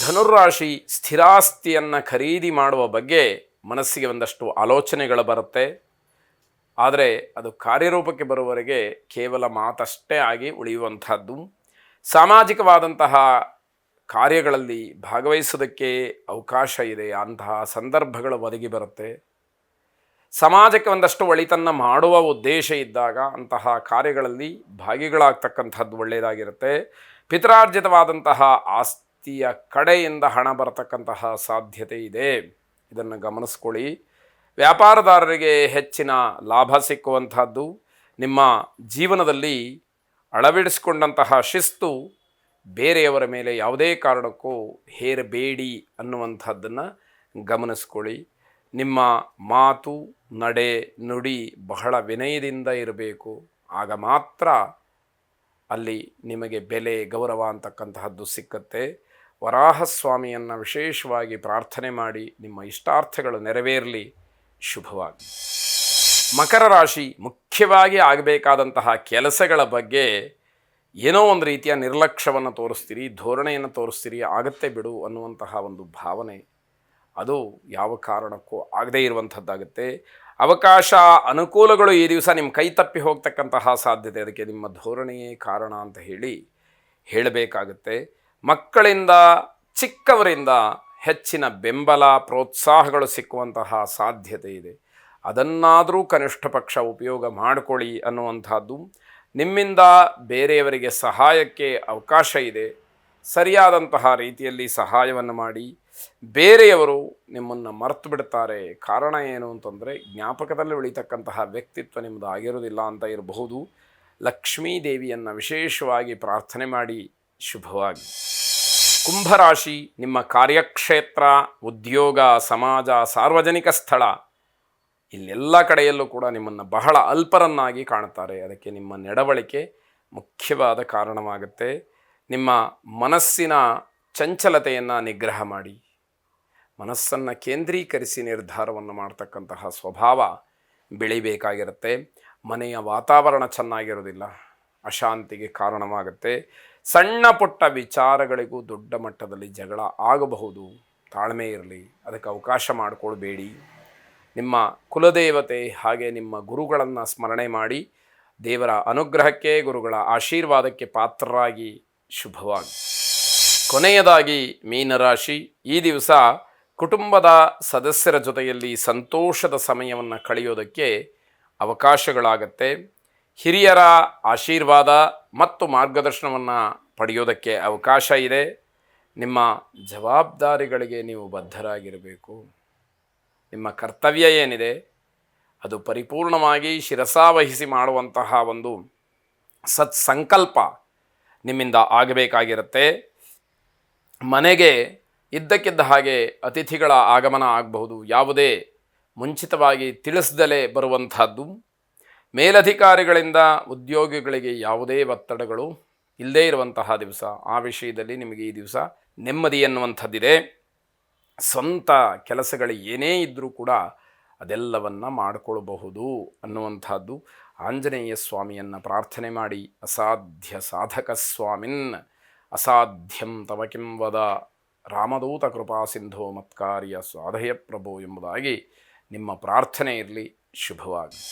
ಧನುರಾಶಿ ಸ್ಥಿರಾಸ್ತಿಯನ್ನು ಖರೀದಿ ಮಾಡುವ ಬಗ್ಗೆ ಮನಸ್ಸಿಗೆ ಒಂದಷ್ಟು ಆಲೋಚನೆಗಳು ಬರುತ್ತೆ. ಆದರೆ ಅದು ಕಾರ್ಯರೂಪಕ್ಕೆ ಬರುವವರೆಗೆ ಕೇವಲ ಮಾತಷ್ಟೇ ಆಗಿ ಉಳಿಯುವಂಥದ್ದು. ಸಾಮಾಜಿಕವಾದಂತಹ ಕಾರ್ಯಗಳಲ್ಲಿ ಭಾಗವಹಿಸೋದಕ್ಕೆ ಅವಕಾಶ ಇದೆ. ಅಂತಹ ಸಂದರ್ಭಗಳು ಒದಗಿ ಬರುತ್ತೆ. ಸಮಾಜಕ್ಕೆ ಒಂದಷ್ಟು ಒಳಿತನ್ನು ಮಾಡುವ ಉದ್ದೇಶ ಇದ್ದಾಗ ಅಂತಹ ಕಾರ್ಯಗಳಲ್ಲಿ ಭಾಗಿಗಳಾಗ್ತಕ್ಕಂಥದ್ದು ಒಳ್ಳೆಯದಾಗಿರುತ್ತೆ. ಪಿತ್ರಾರ್ಜಿತವಾದಂತಹ ಆಸ್ತಿಯ ಕಡೆಯಿಂದ ಹಣ ಬರತಕ್ಕಂತಹ ಸಾಧ್ಯತೆ ಇದೆ. ಇದನ್ನು ಗಮನಿಸ್ಕೊಳ್ಳಿ. ವ್ಯಾಪಾರದಾರರಿಗೆ ಹೆಚ್ಚಿನ ಲಾಭ ಸಿಕ್ಕುವಂಥದ್ದು. ನಿಮ್ಮ ಜೀವನದಲ್ಲಿ ಅಳವಡಿಸಿಕೊಂಡಂತಹ ಶಿಸ್ತು ಬೇರೆಯವರ ಮೇಲೆ ಯಾವುದೇ ಕಾರಣಕ್ಕೂ ಹೇರಬೇಡಿ ಅನ್ನುವಂಥದ್ದನ್ನು ಗಮನಿಸ್ಕೊಳ್ಳಿ. ನಿಮ್ಮ ಮಾತು ನಡೆ ನುಡಿ ಬಹಳ ವಿನಯದಿಂದ ಇರಬೇಕು. ಆಗ ಮಾತ್ರ ಅಲ್ಲಿ ನಿಮಗೆ ಬೆಲೆ ಗೌರವ ಅಂತಕ್ಕಂತಹದ್ದು ಸಿಕ್ಕತ್ತೆ. ವರಾಹಸ್ವಾಮಿಯನ್ನು ವಿಶೇಷವಾಗಿ ಪ್ರಾರ್ಥನೆ ಮಾಡಿ ನಿಮ್ಮ ಇಷ್ಟಾರ್ಥಗಳು ನೆರವೇರಲಿ. ಶುಭವಾಗಿ. ಮಕರ ರಾಶಿ, ಮುಖ್ಯವಾಗಿ ಆಗಬೇಕಾದಂತಹ ಕೆಲಸಗಳ ಬಗ್ಗೆ ಏನೋ ಒಂದು ರೀತಿಯ ನಿರ್ಲಕ್ಷ್ಯವನ್ನು ತೋರಿಸ್ತೀರಿ, ಧೋರಣೆಯನ್ನು ತೋರಿಸ್ತೀರಿ. ಆಗತ್ತೆ ಬಿಡು ಅನ್ನುವಂತಹ ಒಂದು ಭಾವನೆ ಅದು ಯಾವ ಕಾರಣಕ್ಕೂ ಆಗದೇ ಇರುವಂಥದ್ದಾಗುತ್ತೆ. ಅವಕಾಶ ಅನುಕೂಲಗಳು ಈ ದಿವಸ ನಿಮ್ಮ ಕೈ ತಪ್ಪಿ ಹೋಗ್ತಕ್ಕಂತಹ ಸಾಧ್ಯತೆ. ಅದಕ್ಕೆ ನಿಮ್ಮ ಧೋರಣೆಯೇ ಕಾರಣ ಅಂತ ಹೇಳಬೇಕಾಗುತ್ತೆ. ಮಕ್ಕಳಿಂದ ಚಿಕ್ಕವರಿಂದ ಹೆಚ್ಚಿನ ಬೆಂಬಲ ಪ್ರೋತ್ಸಾಹಗಳು ಸಿಕ್ಕುವಂತಹ ಸಾಧ್ಯತೆ ಇದೆ. ಅದನ್ನಾದರೂ ಕನಿಷ್ಠ ಪಕ್ಷ ಉಪಯೋಗ ಮಾಡಿಕೊಳ್ಳಿ ಅನ್ನುವಂಥದ್ದು. ನಿಮ್ಮಿಂದ ಬೇರೆಯವರಿಗೆ ಸಹಾಯಕ್ಕೆ ಅವಕಾಶ ಇದೆ. ಸರಿಯಾದಂತಹ ರೀತಿಯಲ್ಲಿ ಸಹಾಯವನ್ನು ಮಾಡಿ. ಬೇರೆಯವರು ನಿಮ್ಮನ್ನು ಮರೆತು ಬಿಡ್ತಾರೆ. ಕಾರಣ ಏನು ಅಂತಂದರೆ ಜ್ಞಾಪಕದಲ್ಲಿ ಉಳಿತಕ್ಕಂತಹ ವ್ಯಕ್ತಿತ್ವ ನಿಮ್ಮದು ಆಗಿರೋದಿಲ್ಲ ಅಂತ ಇರಬಹುದು. ಲಕ್ಷ್ಮೀ ದೇವಿಯನ್ನು ವಿಶೇಷವಾಗಿ ಪ್ರಾರ್ಥನೆ ಮಾಡಿ. ಶುಭವಾಗಿ. ಕುಂಭರಾಶಿ, ನಿಮ್ಮ ಕಾರ್ಯಕ್ಷೇತ್ರ, ಉದ್ಯೋಗ, ಸಮಾಜ, ಸಾರ್ವಜನಿಕ ಸ್ಥಳ ಇಲ್ಲೆಲ್ಲ ಕಡೆಯಲ್ಲೂ ಕೂಡ ನಿಮ್ಮನ್ನು ಬಹಳ ಅಲ್ಪರನ್ನಾಗಿ ಕಾಣುತ್ತಾರೆ. ಅದಕ್ಕೆ ನಿಮ್ಮ ನಡವಳಿಕೆ ಮುಖ್ಯವಾದ ಕಾರಣವಾಗುತ್ತೆ. ನಿಮ್ಮ ಮನಸ್ಸಿನ ಚಂಚಲತೆಯನ್ನು ನಿಗ್ರಹ ಮಾಡಿ. ಮನಸ್ಸನ್ನು ಕೇಂದ್ರೀಕರಿಸಿ ನಿರ್ಧಾರವನ್ನು ಮಾಡ್ತಕ್ಕಂತಹ ಸ್ವಭಾವ ಬೆಳಿಬೇಕಾಗಿರುತ್ತೆ. ಮನೆಯ ವಾತಾವರಣ ಚೆನ್ನಾಗಿರೋದಿಲ್ಲ, ಅಶಾಂತಿಗೆ ಕಾರಣವಾಗುತ್ತೆ. ಸಣ್ಣ ಪುಟ್ಟ ವಿಚಾರಗಳಿಗೂ ದೊಡ್ಡ ಮಟ್ಟದಲ್ಲಿ ಜಗಳ ಆಗಬಹುದು. ತಾಳ್ಮೆ ಇರಲಿ, ಅದಕ್ಕೆ ಅವಕಾಶ ಮಾಡಿಕೊಳ್ಬೇಡಿ. ನಿಮ್ಮ ಕುಲದೇವತೆ ಹಾಗೆ ನಿಮ್ಮ ಗುರುಗಳನ್ನು ಸ್ಮರಣೆ ಮಾಡಿ ದೇವರ ಅನುಗ್ರಹಕ್ಕೆ, ಗುರುಗಳ ಆಶೀರ್ವಾದಕ್ಕೆ ಪಾತ್ರರಾಗಿ. ಶುಭವಾಗಿ. ಕೊನೆಯದಾಗಿ ಮೀನರಾಶಿ, ಈ ದಿವಸ ಕುಟುಂಬದ ಸದಸ್ಯರ ಜೊತೆಯಲ್ಲಿ ಸಂತೋಷದ ಸಮಯವನ್ನು ಕಳೆಯೋದಕ್ಕೆ ಅವಕಾಶಗಳಾಗತ್ತೆ. ಹಿರಿಯರ ಆಶೀರ್ವಾದ ಮತ್ತು ಮಾರ್ಗದರ್ಶನವನ್ನು ಪಡೆಯೋದಕ್ಕೆ ಅವಕಾಶ ಇದೆ. ನಿಮ್ಮ ಜವಾಬ್ದಾರಿಗಳಿಗೆ ನೀವು ಬದ್ಧರಾಗಿರಬೇಕು. ನಿಮ್ಮ ಕರ್ತವ್ಯ ಏನಿದೆ ಅದು ಪರಿಪೂರ್ಣವಾಗಿ ಶಿರಸಾವಹಿಸಿ ಮಾಡುವಂತಹ ಒಂದು ಸತ್ಸಂಕಲ್ಪ ನಿಮ್ಮಿಂದ ಆಗಬೇಕಾಗಿರುತ್ತೆ. ಮನೆಗೆ ಇದ್ದಕ್ಕಿದ್ದ ಹಾಗೆ ಅತಿಥಿಗಳ ಆಗಮನ ಆಗಬಹುದು. ಯಾವುದೇ ಮುಂಚಿತವಾಗಿ ತಿಳಿಸ್ದಲೇ ಬರುವಂಥದ್ದು. ಮೇಲಧಿಕಾರಿಗಳಿಂದ ಉದ್ಯೋಗಿಗಳಿಗೆ ಯಾವುದೇ ಒತ್ತಡಗಳು ಇಲ್ಲದೇ ಇರುವಂತಹ ದಿವಸ. ಆ ವಿಷಯದಲ್ಲಿ ನಿಮಗೆ ಈ ದಿವಸ ನೆಮ್ಮದಿ ಎನ್ನುವಂಥದ್ದಿದೆ. ಸ್ವಂತ ಕೆಲಸಗಳು ಏನೇ ಇದ್ದರೂ ಕೂಡ ಅದೆಲ್ಲವನ್ನು ಮಾಡಿಕೊಳ್ಬಹುದು ಅನ್ನುವಂಥದ್ದು. ಆಂಜನೇಯ ಸ್ವಾಮಿಯನ್ನು ಪ್ರಾರ್ಥನೆ ಮಾಡಿ. ಅಸಾಧ್ಯ ಸಾಧಕ ಸ್ವಾಮಿನ್ ಅಸಾಧ್ಯಂ ತವ ಕಿಂ ವದ ರಾಮದೂತ ಕೃಪಾ ಸಿಂಧೋ ಮತ್ಕಾರ್ಯ ಸಾಧಯ ಪ್ರಭೋ ಎಂಬುದಾಗಿ ನಿಮ್ಮ ಪ್ರಾರ್ಥನೆ ಇರಲಿ. ಶುಭವಾಗಿ.